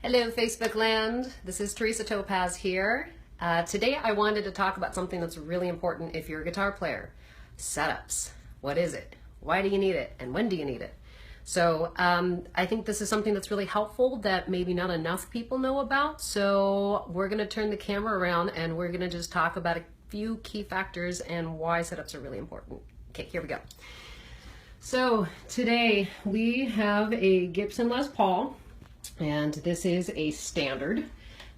Hello Facebook land, this is Teresa Topaz here. Today I wanted to talk about something that's really important if you're a guitar player. Setups. What is it? Why do you need it? And when do you need it? So I think this is something that's really helpful that maybe not enough people know about. So we're going to turn the camera around and we're going to just talk about a few key factors and why setups are really important. Okay, here we go. So today we have a Gibson Les Paul. And this is a standard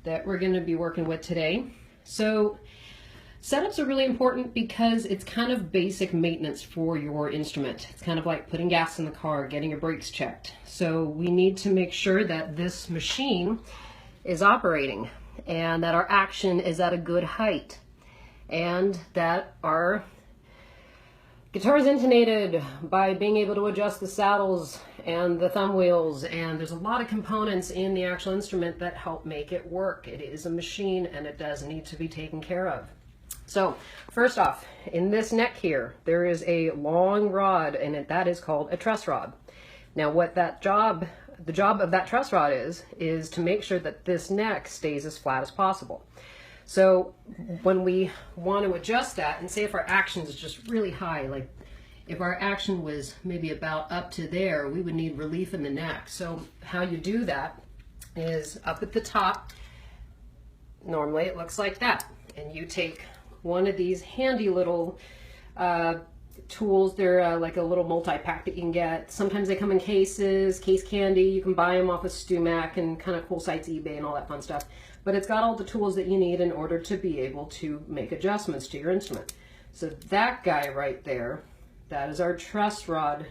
that we're going to be working with today. So setups are really important because it's kind of basic maintenance for your instrument. It's kind of like putting gas in the car, getting your brakes checked. So we need to make sure that this machine is operating and that our action is at a good height and that our guitar is intonated by being able to adjust the saddles and the thumb wheels, and there's a lot of components in the actual instrument that help make it work. It is a machine and it does need to be taken care of. So first off, in this neck here, there is a long rod and that is called a truss rod. Now what the job of that truss rod is to make sure that this neck stays as flat as possible. So when we want to adjust that, and say if our action is just really high, like if our action was maybe about up to there, we would need relief in the neck. So how you do that is up at the top, normally it looks like that. And you take one of these handy little tools. They're like a little multi-pack that you can get. Sometimes they come in cases, case candy. You can buy them off of StuMac and kind of cool sites, eBay and all that fun stuff. But it's got all the tools that you need in order to be able to make adjustments to your instrument. So that guy right there, that is our truss rod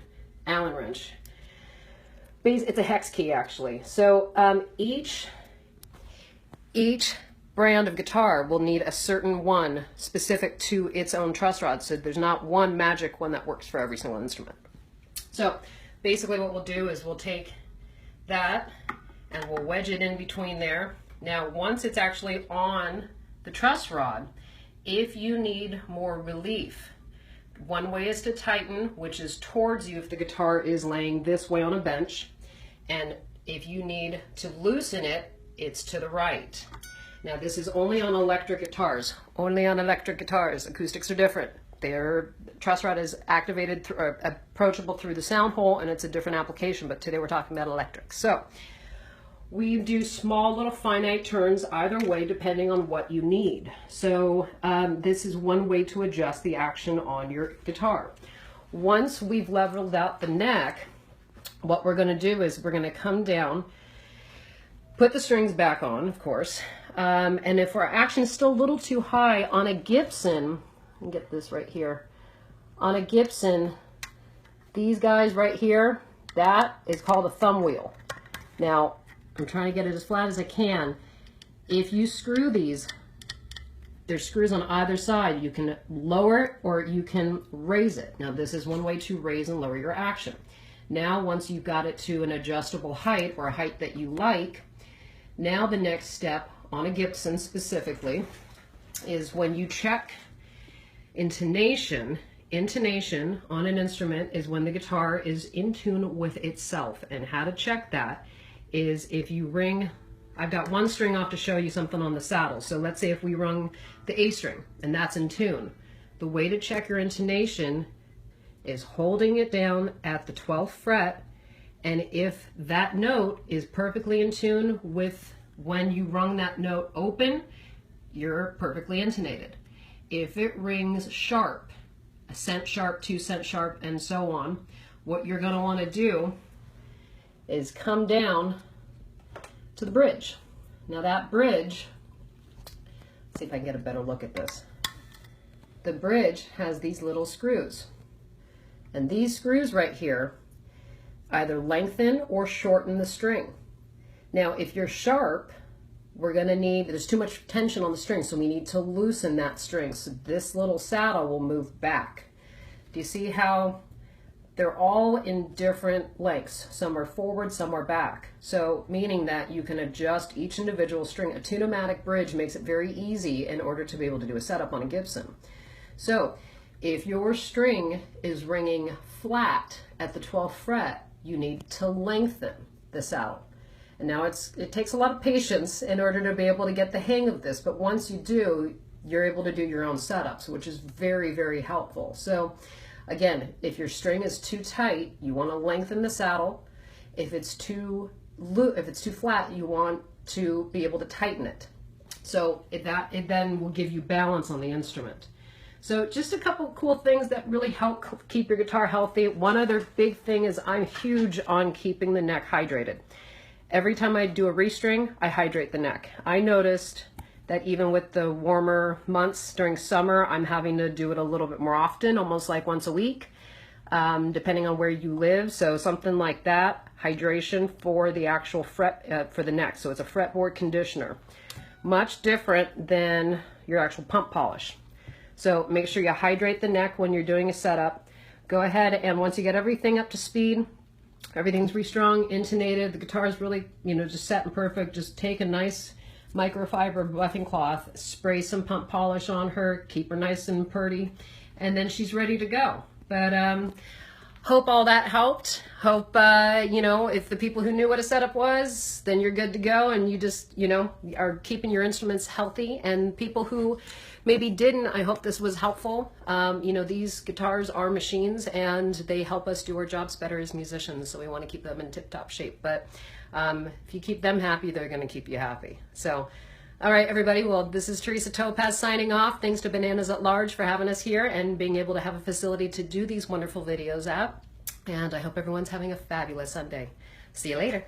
Allen wrench. It's a hex key actually. So each brand of guitar will need a certain one specific to its own truss rod. So there's not one magic one that works for every single instrument. So basically what we'll do is we'll take that and we'll wedge it in between there. Now once it's actually on the truss rod, if you need more relief, one way is to tighten, which is towards you if the guitar is laying this way on a bench, and if you need to loosen it, it's to the right. Now this is only on electric guitars. Only on electric guitars. Acoustics are different. Their truss rod is activated through, or approachable through the sound hole, and it's a different application, but today we're talking about electric. So we do small little finite turns either way depending on what you need. So this is one way to adjust the action on your guitar. Once we've leveled out the neck, what we're going to do is we're going to come down, put the strings back on, of course, and if our action is still a little too high on a Gibson, let me get this right here, on a Gibson, these guys right here, that is called a thumb wheel. Now I'm trying to get it as flat as I can. If you screw these, there's screws on either side. You can lower it or you can raise it. Now this is one way to raise and lower your action. Now once you've got it to an adjustable height or a height that you like, now the next step on a Gibson specifically is when you check intonation. Intonation on an instrument is when the guitar is in tune with itself, and how to check that is if you ring, I've got one string off to show you something on the saddle. So let's say if we rung the A string and that's in tune. The way to check your intonation is holding it down at the 12th fret, and if that note is perfectly in tune with when you rung that note open, you're perfectly intonated. If it rings sharp, a cent sharp, 2 cent sharp, and so on, what you're going to want to do is come down to the bridge. Now that bridge, let's see if I can get a better look at this. The bridge has these little screws, and these screws right here either lengthen or shorten the string. Now if you're sharp, we're going to need, there's too much tension on the string, so we need to loosen that string. So this little saddle will move back. Do you see how they're all in different lengths? Some are forward, some are back. So meaning that you can adjust each individual string. A tune-o-matic bridge makes it very easy in order to be able to do a setup on a Gibson. So if your string is ringing flat at the 12th fret, you need to lengthen the saddle. And now it takes a lot of patience in order to be able to get the hang of this, but once you do, you're able to do your own setups, which is very, very helpful. So again, if your string is too tight, you want to lengthen the saddle. If it's too flat, you want to be able to tighten it. So it then will give you balance on the instrument. So just a couple cool things that really help keep your guitar healthy. One other big thing is I'm huge on keeping the neck hydrated. Every time I do a restring, I hydrate the neck. I noticed that even with the warmer months during summer, I'm having to do it a little bit more often, almost like once a week, depending on where you live. So something like that, hydration for the actual fret, for the neck. So it's a fretboard conditioner. Much different than your actual pump polish. So make sure you hydrate the neck when you're doing a setup. Go ahead, and once you get everything up to speed, everything's restrung, intonated, the guitar's really, just set and perfect, just take a nice microfiber buffing cloth, spray some pump polish on her, keep her nice and purty, and then she's ready to go. But hope all that helped. Hope, if the people who knew what a setup was, then you're good to go, and you just, are keeping your instruments healthy. And people who maybe didn't, I hope this was helpful. These guitars are machines, and they help us do our jobs better as musicians, so we want to keep them in tip-top shape. But if you keep them happy, they're going to keep you happy. So, all right, everybody. Well, this is Teresa Topaz signing off. Thanks to Bananas at Large for having us here and being able to have a facility to do these wonderful videos at. And I hope everyone's having a fabulous Sunday. See you later.